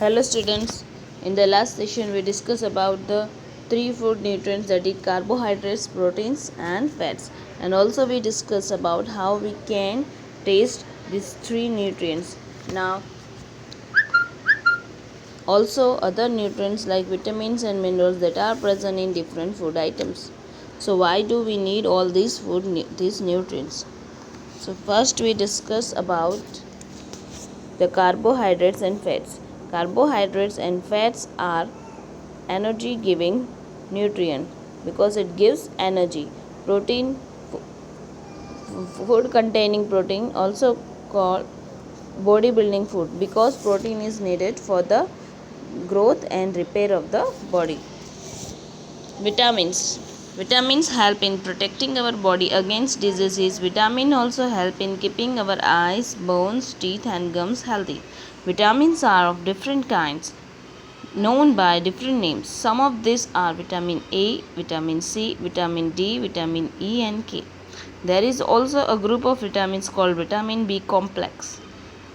Hello students, in the last session we discussed about the three food nutrients, that is carbohydrates, proteins and fats, and also we discussed about how we can taste these three nutrients. Now also other nutrients like vitamins and minerals that are present in different food items. So why do we need all these nutrients? So first we discuss about the carbohydrates and fats. Carbohydrates and fats are energy giving nutrient because it gives energy. Protein, food containing protein, also called bodybuilding food, because protein is needed for the growth and repair of the body. Vitamins help in protecting our body against diseases. Vitamins also help in keeping our eyes, bones, teeth and gums healthy. Vitamins are of different kinds, known by different names. Some of these are vitamin A, vitamin C, vitamin D, vitamin E and K. There is also a group of vitamins called vitamin B complex.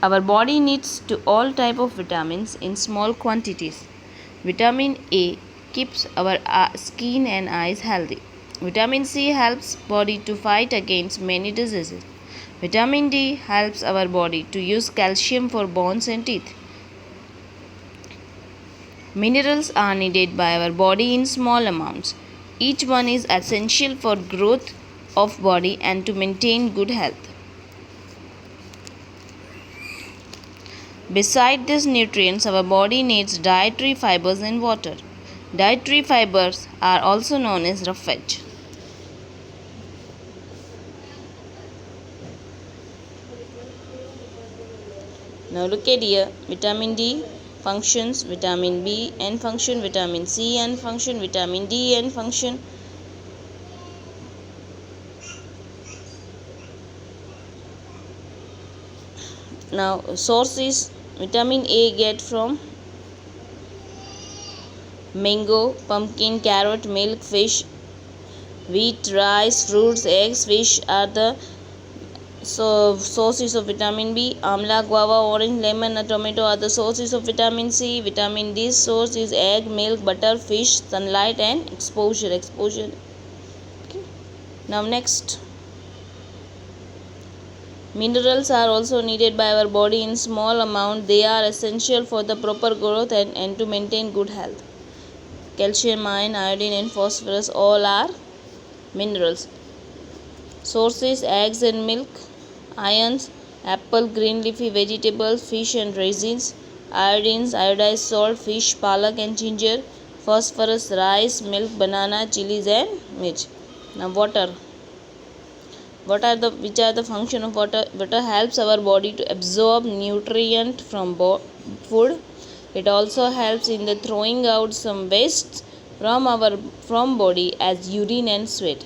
Our body needs to all type of vitamins in small quantities. Vitamin A keeps our skin and eyes healthy. Vitamin C helps body to fight against many diseases. Vitamin D helps our body to use calcium for bones and teeth. Minerals are needed by our body in small amounts. Each one is essential for growth of body and to maintain good health. Beside these nutrients, our body needs dietary fibers and water. Dietary fibers are also known as roughage. Now look at here, vitamin D functions, vitamin B and function, vitamin C and function, vitamin D and function. Now sources: vitamin A get from mango, pumpkin, carrot, milk, fish, wheat, rice, fruits, eggs. Fish are the sources of vitamin B. Amla, guava, orange, lemon and tomato are the sources of vitamin C. Vitamin D source is egg, milk, butter, fish, sunlight and exposure. Okay. Now next, minerals are also needed by our body in small amount. They are essential for the proper growth and to maintain good health. Calcium, iron, iodine and phosphorus all are minerals. Sources: eggs and milk. Ions: apple, green leafy vegetables, fish and raisins. Iodines: iodized salt, fish, palak and ginger. Phosphorus: rice, milk, banana, chilies and mirch. Now water. Which are the function of water? Water helps our body to absorb nutrient from food. It also helps in the throwing out some wastes from body as urine and sweat.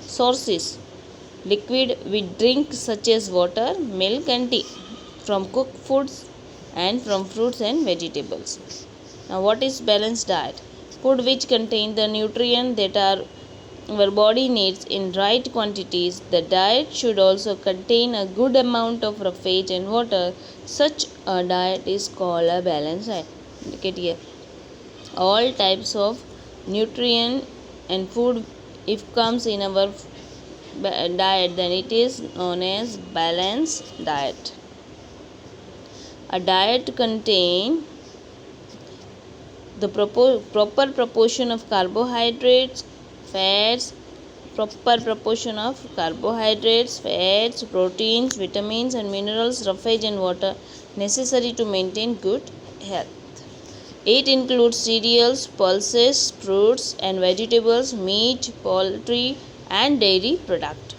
Sources: liquid we drink such as water, milk and tea, from cooked foods and from fruits and vegetables. Now what is balanced diet? Food which contain the nutrient that our body needs in right quantities. The diet should also contain a good amount of roughage and water. Such a diet is called a balanced diet. Look at here. All types of nutrient and food, if comes in our diet, then it is known as balanced diet. A diet contain the proper proportion of carbohydrates, fats, proteins, vitamins and minerals, roughage and water necessary to maintain good health. It includes cereals, pulses, fruits and vegetables, meat, poultry and dairy product.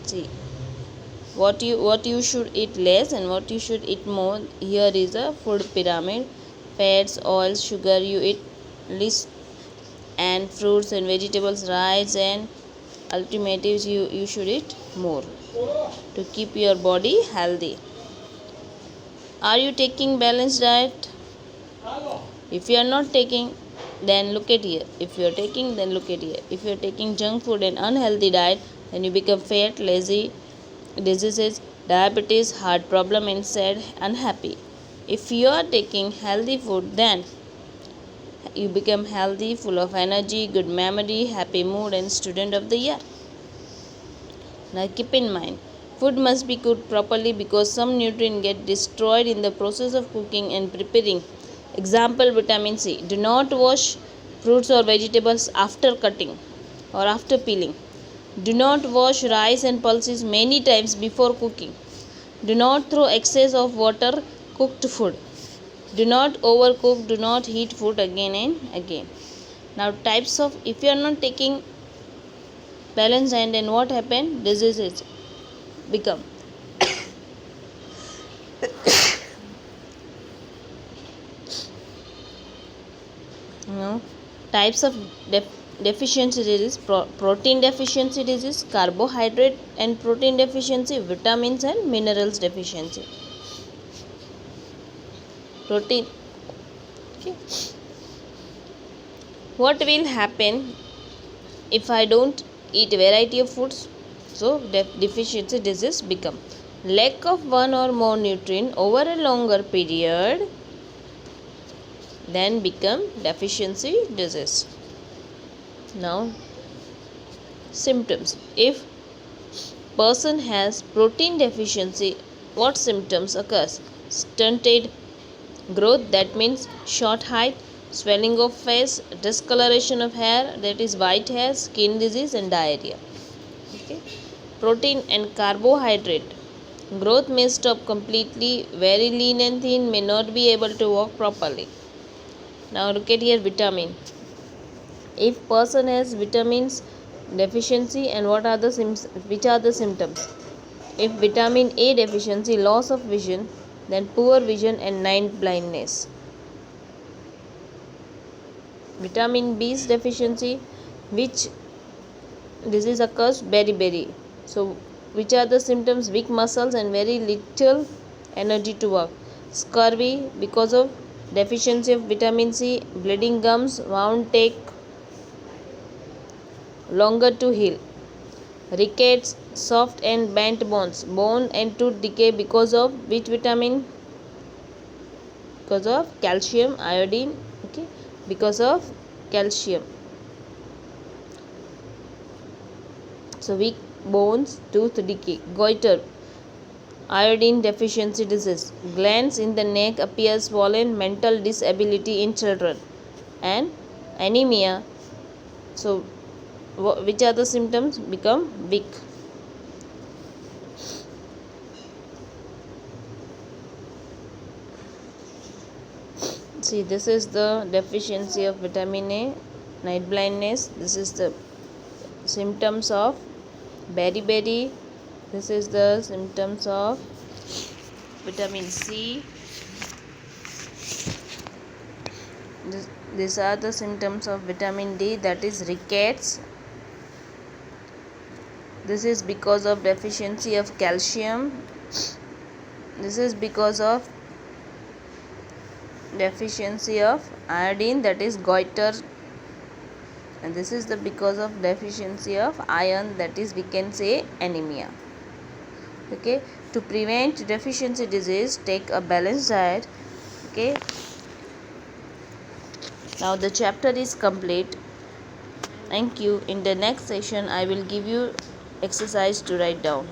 See what you should eat less and what you should eat more. Here is a food pyramid. Fats, oils, sugar you eat least, and fruits and vegetables, rice and alternatives you should eat more to keep your body healthy. Are you taking balanced diet? If you are not taking, then look at here. If you are taking, then look at here. If you are taking junk food and unhealthy diet, then you become fat, lazy, diseases diabetes, heart problem, and sad, unhappy. If you are taking healthy food, then you become healthy, full of energy, good memory, happy mood, and student of the year. Now keep in mind, food must be cooked properly because some nutrients get destroyed in the process of cooking and preparing. Example, vitamin C. Do not wash fruits or vegetables after cutting or after peeling. Do not wash rice and pulses many times before cooking. Do not throw excess of water cooked food. Do not overcook, do not heat food again and again. Now types of, if you are not taking balanced diet, then what happened? Diseases become. Types of deficiency disease: protein deficiency disease, carbohydrate and protein deficiency, vitamins and minerals deficiency. Protein. Okay. What will happen if I don't eat variety of foods? So deficiency disease become lack of one or more nutrient over a longer period, then become deficiency disease. Now symptoms: if person has protein deficiency, what symptoms occurs? Stunted growth, that means short height, swelling of face, discoloration of hair, that is white hair, skin disease, and diarrhea. Okay. Protein and carbohydrate growth may stop completely, very lean and thin, may not be able to walk properly. Now look at here, vitamin. If person has vitamins deficiency, and what are the which are the symptoms? If vitamin A deficiency, loss of vision, then poor vision and night blindness. Vitamin B deficiency, which disease occurs? Beriberi. So which are the symptoms? Weak muscles and very little energy to work. Scurvy because of deficiency of vitamin C, bleeding gums, wound take longer to heal. Rickets, soft and bent bones, bone and tooth decay because of which vitamin? Because of calcium, iodine. Okay, because of calcium. So weak bones, tooth decay. Goiter, iodine deficiency disease. Glands in the neck appear swollen, mental disability in children. And anemia. So which are the symptoms? Become weak. See, this is the deficiency of vitamin A, night blindness. This is the symptoms of beriberi. This is the symptoms of vitamin C. These are the symptoms of vitamin D, that is rickets. This is because of deficiency of calcium. This is because of deficiency of iodine, that is goiter. And this is the because of deficiency of iron, that is we can say anemia. Okay, to prevent deficiency disease, take a balanced diet. Okay, now the chapter is complete. Thank you. In the next session I will give you exercise to write down.